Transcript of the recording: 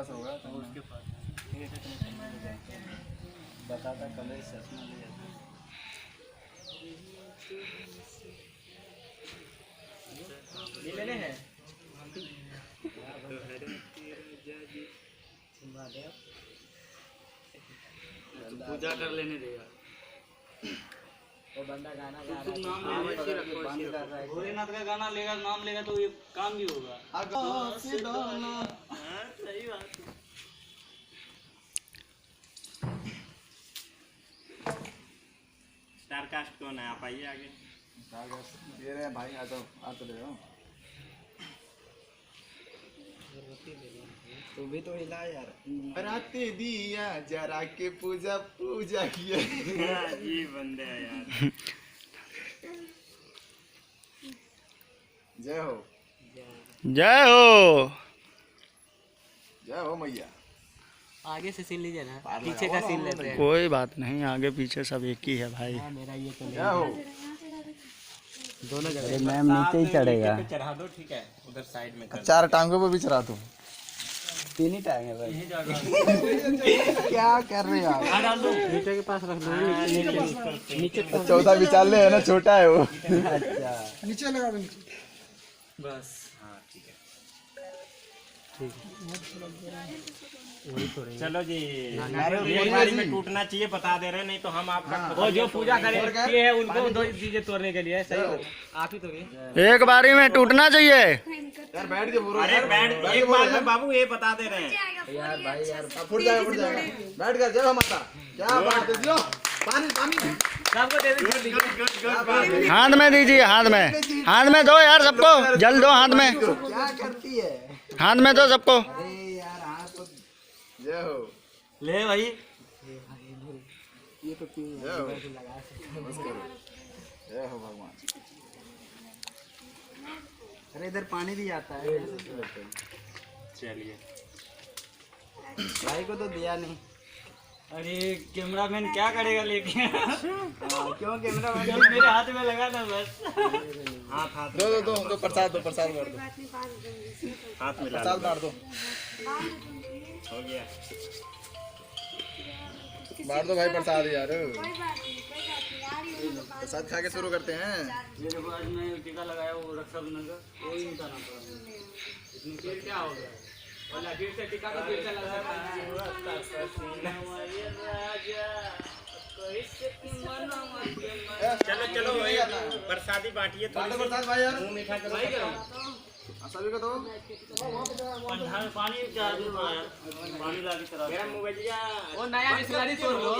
पास होगा तो उसके पास बताता कल ही चश्मा ले जाता। ये लेने हैं पूजा कर लेने देगा। वो बंदा गाना गा तुम रहा नाम ले ऐसे रखो, ऐसे रखो। भोलेनाथ का गाना लेगा, नाम लेगा तो ये काम भी होगा। हाँ, सही बात है। स्टारकास्ट कौन है? आप आइए आगे। दे रहे हैं भाई, आ तो दे रहा हूँ। तू भी तो हिला यार। राते दिया जरा के पूजा किया। ये बंदे हैं यार। जय हो जय हो। जय हो मैया। आगे से सीन लीजिए ना, पीछे का सीन लेते हैं। कोई बात नहीं, आगे पीछे सब एक ही है भाई। हाँ, मेरा ये तो जय हो। दोनों जगह मैम नीचे ही चढ़ेगा। चढ़ा दो, ठीक है, उधर साइड में कर। चार टांगों पे भी चढ़ा दूं। तीन ही टांग है भाई। क्या कर रहे हो आप? डाल दो, नीचे के पास रख दो। नीचे चौथा विचार ले है ना, छोटा है वो। अच्छा नीचे लगा दो। बस हाँ ठीक है। चलो जी, ये बारी में टूटना चाहिए, बता दे रहे हैं, नहीं तो हम आपका वो जो पूजा करे है उनको दो चीजें तोड़ने के लिए सही। आप ही तोड़िए। एक बारी में टूटना चाहिए। यार बैठ के बोलो। अरे बैठ, एक बार में बाबू ये बता दे रहे हैं। यार भाई यार फुट जाएगा। बैठ कर। जय हो माता। क्या बात है, दियो पानी। सबको दे दीजिए। हाथ में दीजिए, हाथ में दो यार सबको, जल दो हाथ में। क्या करती है? हाथ में दो सबको। अरे यार हाथ तो। जय हो। ले भाई, ये तो क्यों जय हो। लगा सकते बस करो। जय हो भगवान। अरे इधर पानी भी आता है। चलिए। भाई को तो दिया नहीं। अरे कैमरामैन क्या करेगा लेके? क्यों कैमरा मेरे हाथ में लगा ना बस। हाथ दो प्रसाद मार दो। हाथ में प्रसाद मार दो। हो गया। मार दो भाई प्रसाद यार। प्रसाद खा के शुरू करते हैं। ये देखो, आज मैं टीका लगाया वो रक्षाबंधन का, कोई नहीं करना पड़ा। इतनी फिर क्या हो गया? बोला फिर से टीका का फिर से लगाया। चलो भाई, प्रसादी बांटिए। बांटो प्रसाद भाई यार। मुंह मीठा करो। सभी को दो। पानी क्या पानी ला के चला। मेरा मुंह बजिया। वो नया बिस्लरी तोड़ लो।